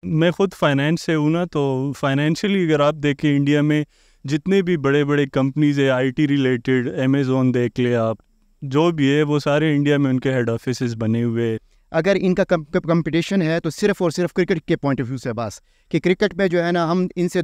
میں خود فائنینس سے ہوں نا، تو فائنینشلی اگر آپ دیکھیں انڈیا میں جتنے بھی بڑے بڑے کمپنیز ہے آئی ٹی ریلیٹڈ، امیزون دیکھ لیں آپ، جو بھی ہے وہ سارے انڈیا میں ان کے ہیڈ آفیسز بنے ہوئے. اگر ان کا کمپٹیشن ہے تو صرف اور صرف کرکٹ کے پوائنٹ آف ویو سے، بس کہ کرکٹ میں جو ہے نا ہم ان سے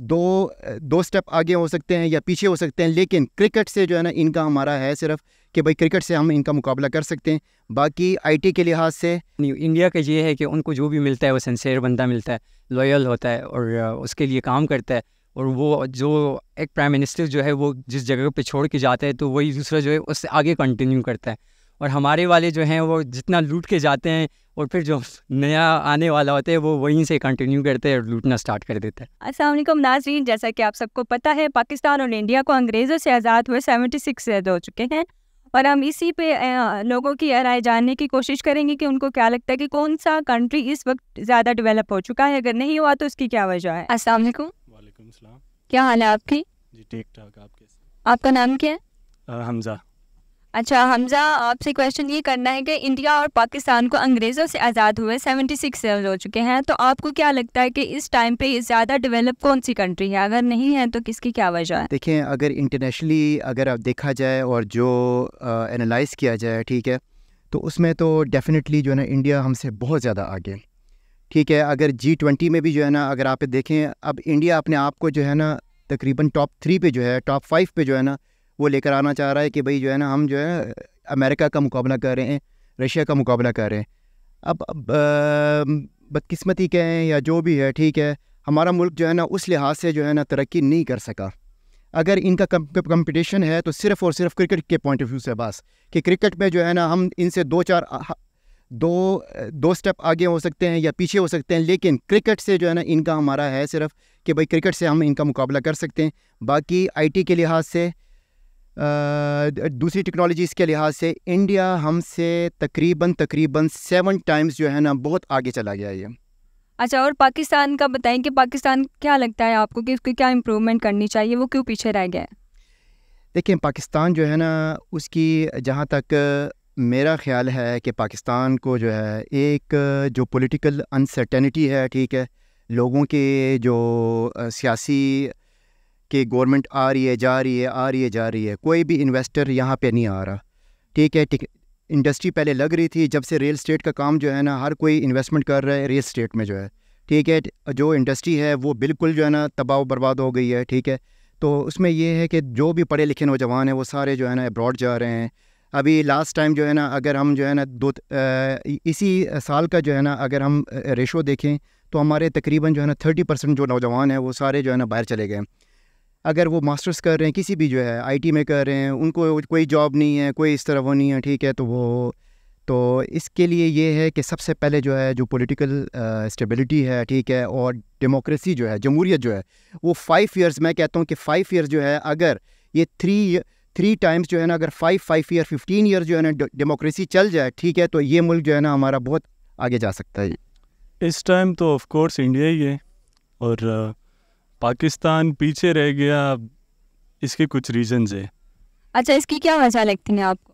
دو سٹیپ آگے ہو سکتے ہیں یا پیچھے ہو سکتے ہیں، لیکن کرکٹ سے جو ہے نا ان کا ہمارا ہے صرف کہ بھائی کرکٹ سے ہم ان کا مقابلہ کر سکتے ہیں. باقی آئی ٹی کے لحاظ سے انڈیا کا یہ ہے کہ ان کو جو بھی ملتا ہے وہ سنسیئر بندہ ملتا ہے، لوئل ہوتا ہے اور اس کے لیے کام کرتا ہے. اور وہ جو ایک پرائم منسٹر جو ہے وہ جس جگہ پہ چھوڑ کے جاتا ہے تو وہی دوسرا جو ہے اس سے آگے کنٹینیو کرتا ہے. اور ہمارے والے جو ہیں وہ جتنا لوٹ کے جاتے ہیں اور پھر جو نیا آنے والا ہوتا ہے وہ وہیں سے کنٹینیو کرتے ہیں اور لوٹنا سٹارٹ کر دیتا ہے. السلام علیکم ناظرین، جیسا کہ آپ سب کو پتہ ہے پاکستان اور انڈیا کو انگریزوں سے آزاد ہوئے 76 ایئر ہو چکے ہیں، اور ہم اسی پہ لوگوں کی رائے جاننے کی کوشش کریں گے کہ ان کو کیا لگتا ہے کہ کون سا کنٹری اس وقت زیادہ ڈیولپ ہو چکا ہے، اگر نہیں ہوا تو اس کی کیا وجہ ہے. السلام علیکم. وعلیکم السلام. کیا حال ہے آپ کی؟ جی ٹھیک ٹھاک. آپ کیسے؟ آپ کا نام کیا ہے؟ حمزہ. اچھا حمزہ، آپ سے کویشچن یہ کرنا ہے کہ انڈیا اور پاکستان کو انگریزوں سے آزاد ہوئے 76 ایئر ہو چکے ہیں، تو آپ کو کیا لگتا ہے کہ اس ٹائم پہ زیادہ ڈیولپ کون سی کنٹری ہے؟ اگر نہیں ہے تو کس کی کیا وجہ ہے؟ دیکھیں، اگر انٹرنیشنلی اگر آپ دیکھا جائے اور جو انالائز کیا جائے، ٹھیک ہے، تو اس میں تو ڈیفینیٹلی جو ہے نا انڈیا ہم سے بہت زیادہ آگے. ٹھیک ہے، اگر G20 میں بھی جو ہے نا اگر آپ دیکھیں، اب انڈیا اپنے آپ کو جو ہے نا تقریباً ٹاپ 3 پہ جو ہے، ٹاپ 5 پہ جو ہے نا وہ لے کر آنا چاہ رہا ہے کہ بھئی جو ہے نا ہم جو ہے امریکہ کا مقابلہ کر رہے ہیں، رشیا کا مقابلہ کر رہے ہیں. اب بدقسمتی کہیں یا جو بھی ہے، ٹھیک ہے، ہمارا ملک جو ہے نا اس لحاظ سے جو ہے نا ترقی نہیں کر سکا. اگر ان کا کمپٹیشن ہے تو صرف اور صرف کرکٹ کے پوائنٹ آف ویو سے، بس کہ کرکٹ میں جو ہے نا ہم ان سے دو سٹیپ آگے ہو سکتے ہیں یا پیچھے ہو سکتے ہیں، لیکن کرکٹ سے جو ہے نا ان کا ہمارا ہے صرف کہ بھائی کرکٹ سے ہم ان کا مقابلہ کر سکتے ہیں. باقی آئی ٹی کے لحاظ سے، دوسری ٹیکنالوجیز کے لحاظ سے انڈیا ہم سے تقریباً 7 ٹائمز جو ہے نا بہت آگے چلا گیا ہے. اچھا، اور پاکستان کا بتائیں کہ پاکستان کیا لگتا ہے آپ کو کہ اس کی کیا امپرومنٹ کرنی چاہیے، وہ کیوں پیچھے رہ گیا ہے؟ دیکھیں، پاکستان جو ہے نا اس کی جہاں تک میرا خیال ہے کہ پاکستان کو جو ہے ایک جو پولیٹیکل انسرٹینٹی ہے، ٹھیک ہے، لوگوں کے جو سیاسی کہ گورنمنٹ آ رہی ہے جا رہی ہے، کوئی بھی انویسٹر یہاں پہ نہیں آ رہا. ٹھیک ہے، انڈسٹری پہلے لگ رہی تھی، جب سے ریل اسٹیٹ کا کام جو ہے نا ہر کوئی انویسٹمنٹ کر رہا ہے ریل اسٹیٹ میں جو ہے، ٹھیک ہے، جو انڈسٹری ہے وہ بالکل جو ہے نا تباہ و برباد ہو گئی ہے. ٹھیک ہے، تو اس میں یہ ہے کہ جو بھی پڑھے لکھے نوجوان ہیں وہ سارے جو ہے نا ابراڈ جا رہے ہیں. ابھی لاسٹ ٹائم جو ہے نا اگر ہم جو ہے نا اسی سال کا جو ہے نا اگر ہم ریشو دیکھیں تو ہمارے تقریباً جو ہے نا 30% جو نوجوان ہیں وہ سارے جو ہے نا باہر چلے گئے. اگر وہ ماسٹرز کر رہے ہیں کسی بھی جو ہے آئی ٹی میں کر رہے ہیں، ان کو کوئی جاب نہیں ہے، کوئی اس طرح وہ نہیں ہے. ٹھیک ہے، تو اس کے لیے یہ ہے کہ سب سے پہلے جو ہے جو پولیٹیکل اسٹیبلٹی ہے، ٹھیک ہے، اور ڈیموکریسی جو ہے، جمہوریت جو ہے وہ 5 ایئرز، میں کہتا ہوں کہ 5 ایئرز جو ہے اگر یہ 3 ٹائمز جو ہے نا اگر 5 ایئر 15 ایئر جو ہے نا ڈیموکریسی چل جائے، ٹھیک ہے، تو یہ ملک جو ہے نا ہمارا بہت آگے جا سکتا ہے. اس ٹائم تو آف کورس انڈیا ہی ہے، اور پاکستان پیچھے رہ گیا. اس کے کچھ ریزنز ہیں. اچھا، اس کی کیا وجہ لگتی ہے آپ کو؟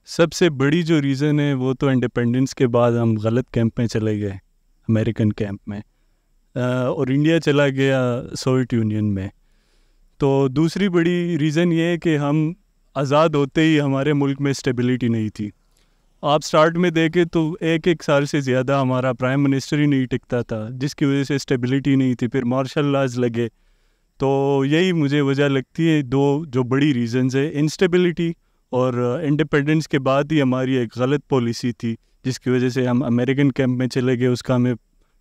سب سے بڑی جو ریزن ہے وہ تو انڈیپینڈنس کے بعد ہم غلط کیمپ میں چلے گئے، امریکن کیمپ میں، اور انڈیا چلا گیا سوویت یونین میں. تو دوسری بڑی ریزن یہ ہے کہ ہم آزاد ہوتے ہی ہمارے ملک میں اسٹیبلٹی نہیں تھی. آپ سٹارٹ میں دیکھیں تو ایک سال سے زیادہ ہمارا پرائم منسٹر ہی نہیں ٹکتا تھا، جس کی وجہ سے اسٹیبلٹی نہیں تھی. پھر مارشل لاز لگے. تو یہی مجھے وجہ لگتی ہے، دو جو بڑی ریزنز ہے، انسٹیبلٹی اور انڈیپینڈنس کے بعد ہی ہماری ایک غلط پالیسی تھی جس کی وجہ سے ہم امریکن کیمپ میں چلے گئے. اس کا ہمیں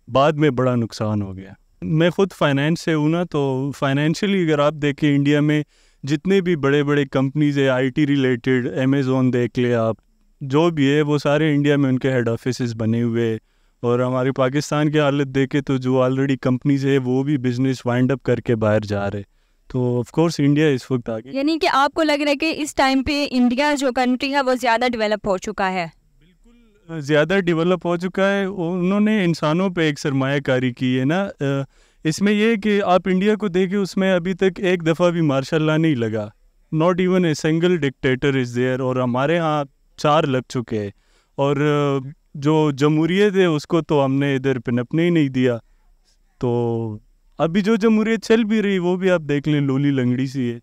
بعد میں بڑا نقصان ہو گیا. میں خود فائنینس سے ہوں نا، تو فائنینشلی اگر آپ دیکھیں انڈیا میں جتنے بھی بڑے بڑے کمپنیز ہے آئی ٹی ریلیٹڈ، امیزون دیکھ لیں آپ، جو بھی ہے وہ سارے انڈیا میں ان کے ہیڈ آفیسز بنے ہوئے. اور ہمارے پاکستان کی حالت دیکھیں تو جو آلریڈی کمپنیز ہے وہ بھی بزنس وائنڈ اپ کر کے باہر جا رہے. تو آف کورس انڈیا اس وقت آگے. یعنی کہ آپ کو لگ رہا ہے کہ اس ٹائم پہ انڈیا جو کنٹری ہے وہ زیادہ ڈیولپ ہو چکا ہے؟ بالکل زیادہ ڈیولپ ہو چکا ہے. انہوں نے انسانوں پہ ایک سرمایہ کاری کی ہے نا. اس میں یہ کہ آپ انڈیا کو دیکھیں، اس میں ابھی تک ایک دفعہ بھی مارشل لا نہیں لگا. Not even a single dictator is there. اور ہمارے ہاں 4 لگ چکے ہیں. اور جو جمہوریت ہے اس کو تو ہم نے ادھر پنپنے ہی نہیں دیا. تو ابھی جو جمہوریت چل بھی رہی وہ بھی آپ دیکھ لیں لولی لنگڑی سی ہے.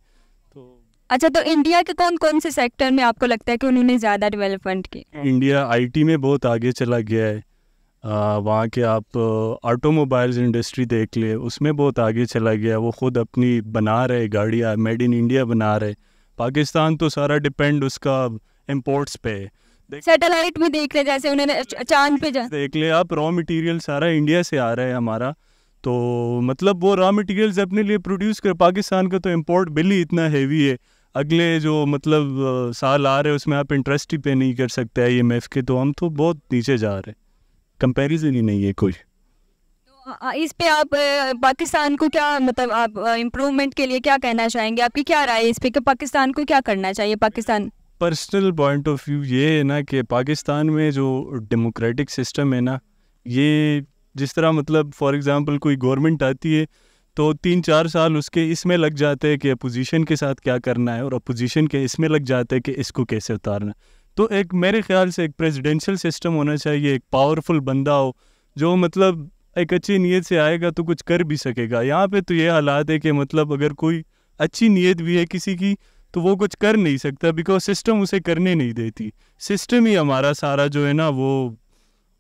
اچھا، تو انڈیا کے کون کون سے سیکٹر میں آپ کو لگتا ہے کہ انہوں نے زیادہ ڈیولپمنٹ کی؟ انڈیا آئی ٹی میں بہت آگے چلا گیا ہے. وہاں کے آپ آٹو موبائلز انڈسٹری دیکھ لیں, اس میں بہت آگے چلا گیا. وہ خود اپنی بنا رہے گاڑیاں, میڈ ان انڈیا بنا رہے. پاکستان تو سارا ڈپینڈ اس کا امپورٹس پہ ہے. سیٹلائٹ بھی دیکھ لیں, جیسے انہوں نے چاند پہ دیکھ لیں آپ, را مٹیریل سارا انڈیا سے آ رہا ہے ہمارا. تو مطلب وہ را مٹیریلز اپنے لیے پروڈیوس کر, پاکستان کا تو امپورٹ بل ہی اتنا ہیوی ہے. اگلے جو مطلب سال آ رہے ہیں اس میں آپ انٹرسٹ ہی پے نہیں کر سکتے IMF کے, تو ہم تو بہت نیچے جا رہے ہیں, کمپیریزن ہی نہیں ہے کوئی. اس پہ آپ پاکستان کو کیا مطلب آپ امپرومنٹ کے لیے کیا کہنا چاہیں گے؟ آپ کی کیا رائے ہے اس پہ کہ پاکستان کو کیا کرنا چاہیے؟ Pakistan personal point of view یہ ہے نا کہ پاکستان میں جو ڈیموکریٹک سسٹم ہے نا, یہ جس طرح مطلب فار ایگزامپل کوئی گورنمنٹ آتی ہے تو 3-4 سال اس کے اس میں لگ جاتے ہیں کہ اپوزیشن کے ساتھ کیا کرنا ہے, اور اپوزیشن کے اس میں لگ جاتے ہیں کہ اس کو کیسے اتارنا. تو ایک میرے خیال سے ایک پریزیڈینشیل سسٹم ہونا چاہیے, ایک پاورفل بندہ ہو جو مطلب ایک اچھی نیت سے آئے گا تو کچھ کر بھی سکے گا. یہاں پہ تو یہ حالات ہے کہ مطلب اگر کوئی اچھی نیت بھی ہے کسی کی تو وہ کچھ کر نہیں سکتا, بیکاز سسٹم اسے کرنے نہیں دیتی. سسٹم ہی ہمارا سارا جو ہے نا وہ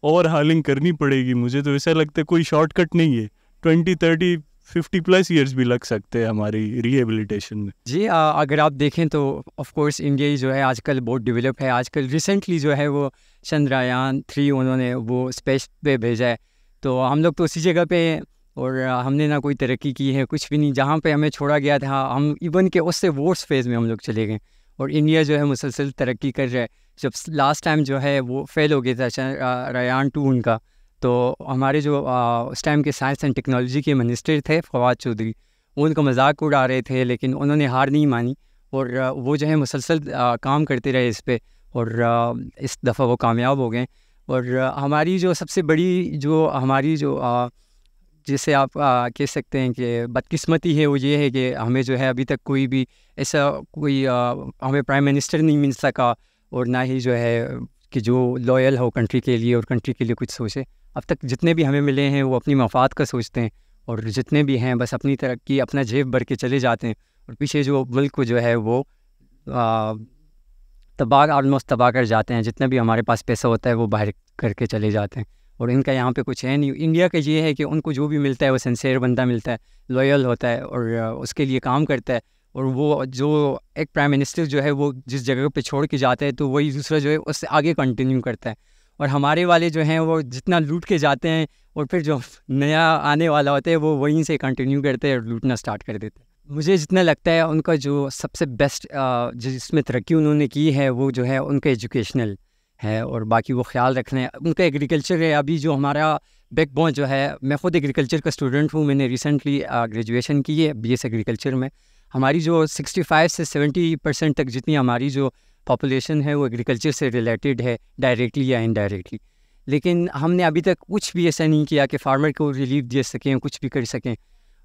اوور ہالنگ کرنی پڑے گی. مجھے تو ایسا لگتا ہے کوئی شارٹ کٹ نہیں ہے, 20-30-50+ ایئرس بھی لگ سکتے ہیں ہماری ریہیبلیٹیشن میں. جی اگر آپ دیکھیں تو آف کورس انڈیا جو ہے آج کل بہت ڈیولپ ہے. آج کل ریسنٹلی جو ہے وہ چندریان 3 انہوں نے وہ اسپیس پہ بھیجا ہے. تو ہم لوگ تو اسی جگہ پہ ہیں, اور ہم نے نہ کوئی ترقی کی ہے, کچھ بھی نہیں. جہاں پہ ہمیں چھوڑا گیا تھا ہم ایون کہ اس سے ورس فیز میں ہم لوگ چلے گئے, اور انڈیا جو ہے مسلسل ترقی کر رہا ہے. جب لاسٹ ٹائم جو ہے وہ فیل ہو گیا تھا ریان 2 ان کا, تو ہمارے جو اس ٹائم کے سائنس اینڈ ٹیکنالوجی کے منسٹر تھے فواد چودھری, وہ ان کا مذاق اڑا رہے تھے, لیکن انہوں نے ہار نہیں مانی, اور وہ جو ہے مسلسل کام کرتے رہے اس پہ, اور اس دفعہ وہ کامیاب ہو گئے. اور ہماری جو سب سے بڑی جو ہماری جو جسے آپ کہہ سکتے ہیں کہ بدقسمتی ہے, وہ یہ ہے کہ ہمیں جو ہے ابھی تک کوئی بھی ایسا کوئی ہمیں پرائم منسٹر نہیں مل سکا, اور نہ ہی جو ہے کہ جو لوئل ہو کنٹری کے لیے اور کنٹری کے لیے کچھ سوچے. اب تک جتنے بھی ہمیں ملے ہیں وہ اپنی مفاد کا سوچتے ہیں, اور جتنے بھی ہیں بس اپنی ترقی اپنا جیب بھر کے چلے جاتے ہیں, اور پیچھے جو ملک کو جو ہے وہ آلموسٹ تباہ کر جاتے ہیں. جتنا بھی ہمارے پاس پیسہ ہوتا ہے وہ باہر کر کے چلے جاتے ہیں, اور ان کا یہاں پہ کچھ ہے نہیں. انڈیا کا یہ ہے کہ ان کو جو بھی ملتا ہے وہ سنسیئر بندہ ملتا ہے, لوئل ہوتا ہے, اور اس کے لیے کام کرتا ہے. اور وہ جو ایک پرائم منسٹر جو ہے وہ جس جگہ پہ چھوڑ کے جاتا ہے تو وہی دوسرا جو ہے اس سے آگے کنٹینیو کرتا ہے. اور ہمارے والے جو ہیں وہ جتنا لوٹ کے جاتے ہیں, اور پھر جو نیا آنے والا ہوتا ہے وہ وہیں سے کنٹینیو کرتے ہیں اور لوٹنا سٹارٹ کر دیتے ہیں. مجھے جتنا لگتا ہے ان کا جو سب سے بیسٹ جس میں ترقی انہوں نے کی ہے وہ جو ہے ان کا ایجوکیشنل ہے, اور باقی وہ خیال رکھنا ہے. ان کا ایگریکلچر ہے. ابھی جو ہمارا بیک بون جو ہے, میں خود ایگریکلچر کا اسٹوڈنٹ ہوں, میں نے ریسنٹلی گریجویشن کی ہے BS ایگریکلچر میں. ہماری جو 65 سے 70% تک جتنی ہماری جو پاپولیشن ہے وہ ایگریکلچر سے ریلیٹڈ ہے, ڈائریکٹلی یا انڈائریکٹلی. لیکن ہم نے ابھی تک کچھ بھی ایسا نہیں کیا کہ فارمر کو ریلیف دے سکیں, کچھ بھی کر سکیں,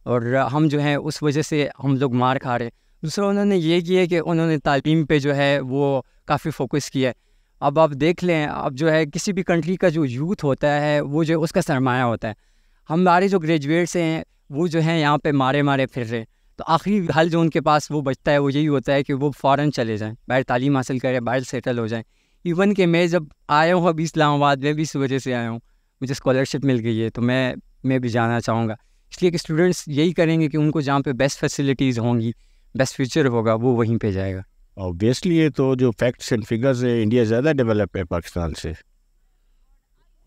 اور ہم جو ہیں اس وجہ سے ہم لوگ مار کھا رہے ہیں. دوسرا انہوں نے یہ کیا کہ انہوں نے تعلیم پہ جو ہے وہ کافی فوکس کیا ہے. اب آپ دیکھ لیں, اب جو ہے کسی بھی کنٹری کا جو یوتھ ہوتا ہے وہ جو اس کا سرمایہ ہوتا ہے. ہمارے جو گریجویٹس ہیں وہ جو ہیں یہاں پہ مارے پھر رہے, تو آخری حل جو ان کے پاس وہ بچتا ہے وہ یہی ہوتا ہے کہ وہ فوراً چلے جائیں, باہر تعلیم حاصل کریں, باہر سیٹل ہو جائیں. ایون کہ میں جب آیا ہوں ابھی اسلام آباد میں بھی اس وجہ سے آیا ہوں, مجھے اسکالرشپ مل گئی ہے, تو میں بھی جانا چاہوں گا. اس لیے کہ اسٹوڈنٹس یہی کریں گے کہ ان کو جہاں پہ بیسٹ فیسلٹیز ہوں گی, بیسٹ فیوچر ہوگا, وہ وہیں پہ جائے گا. اوبیسلی یہ تو جو فیکٹس اینڈ فگرز ہے, انڈیا زیادہ ڈیولپ ہے پاکستان سے.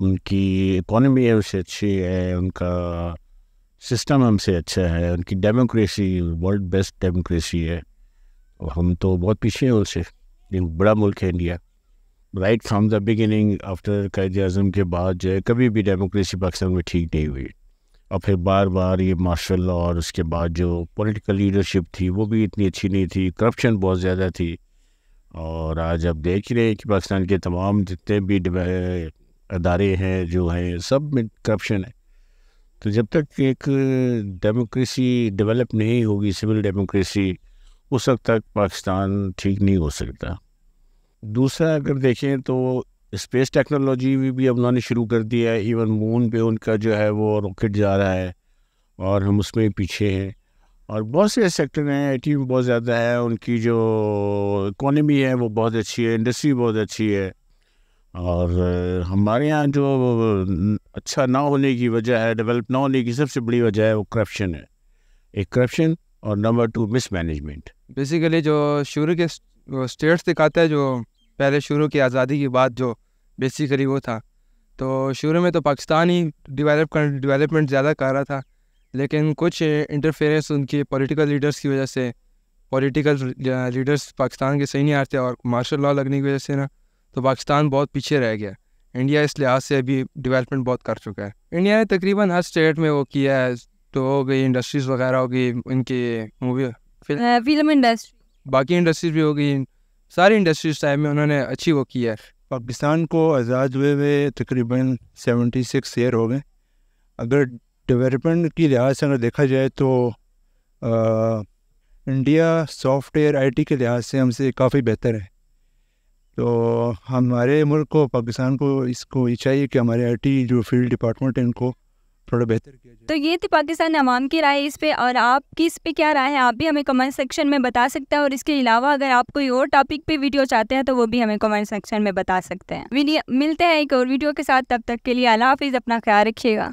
ان کی اکانومی ہم سے اچھی ہے, ان کا سسٹم ہم سے اچھا ہے, ان کی ڈیموکریسی ورلڈ بیسٹ ڈیموکریسی ہے, اور ہم تو بہت پیچھے ہیں ان سے. بڑا ملک ہے India. Right from the beginning after Quaid Azam کے بعد جو ہے کبھی بھی ڈیموکریسی پاکستان میں ٹھیک نہیں ہوئی, اور پھر بار بار یہ مارشل لا, اور اس کے بعد جو پولیٹیکل لیڈرشپ تھی وہ بھی اتنی اچھی نہیں تھی, کرپشن بہت زیادہ تھی. اور آج اب دیکھ رہے ہیں کہ پاکستان کے تمام جتنے بھی ادارے ہیں جو ہیں سب میں کرپشن ہے. تو جب تک ایک ڈیموکریسی ڈیولپ نہیں ہوگی, سول ڈیموکریسی, اس وقت تک پاکستان ٹھیک نہیں ہو سکتا. دوسرا اگر دیکھیں تو اسپیس ٹیکنالوجی بھی انہوں نے شروع کر دیا ہے. ایون مون پہ ان کا جو ہے وہ راکٹ جا رہا ہے اور ہم اس میں پیچھے ہیں. اور بہت سے سیکٹر ہیں, آئی ٹی میں بہت زیادہ ہے, ان کی جو اکانومی ہے وہ بہت اچھی ہے, انڈسٹری بہت اچھی ہے. اور ہمارے یہاں جو اچھا نہ ہونے کی وجہ ہے, ڈیولپ نہ ہونے کی سب سے بڑی وجہ ہے وہ کرپشن ہے. ایک کرپشن اور نمبر 2 مس مینجمنٹ. بیسیکلی جو شروع کے اسٹیٹس دکھاتا ہے, جو پہلے شروع کی آزادی کی بعد جو بیسیکلی وہ تھا, تو شروع میں تو پاکستان ہی ڈیولپمنٹ زیادہ کر رہا تھا, لیکن کچھ انٹرفیئرنس ان کی پولیٹیکل لیڈرس کی وجہ سے, پولیٹیکل لیڈرس پاکستان کے صحیح نہیں آتے, اور مارشل لا لگنے کی وجہ سے نا تو پاکستان بہت پیچھے رہ گیا. انڈیا اس لحاظ سے ابھی ڈیولپمنٹ بہت کر چکا ہے. انڈیا نے تقریباً ہر اسٹیٹ میں وہ کیا ہے, تو ہو گئی انڈسٹریز وغیرہ ہو گئی, ان کی مووی فلم انڈسٹری, باقی انڈسٹریز بھی ہو گئی, ساری انڈسٹریز ٹائم میں انہوں نے اچھی وہ کی ہے. پاکستان کو آزاد ہوئے تقریباً 76 ایئر ہو گئے. اگر ڈیولپمنٹ کی لحاظ سے اگر دیکھا جائے تو India soft where I T کے لحاظ سے ہم سے کافی بہتر ہے. تو ہمارے ملک کو, پاکستان کو, اس کو یہ چاہیے کہ ہمارے آئی ٹی جو فیلڈ ڈپارٹمنٹ ہے ان کو تھوڑا بہتر کیا جائے. تو یہ تھی پاکستان عوام کی رائے اس پہ, اور آپ کی اس پہ کیا رائے ہے آپ بھی ہمیں کمنٹ سیکشن میں بتا سکتے ہیں. اور اس کے علاوہ اگر آپ کوئی اور ٹاپک پہ ویڈیو چاہتے ہیں تو وہ بھی ہمیں کمنٹ سیکشن میں بتا سکتے ہیں. ملتے ہیں ایک اور ویڈیو کے ساتھ, تب تک کے لیے اللہ حافظ, اپنا خیال رکھیے گا.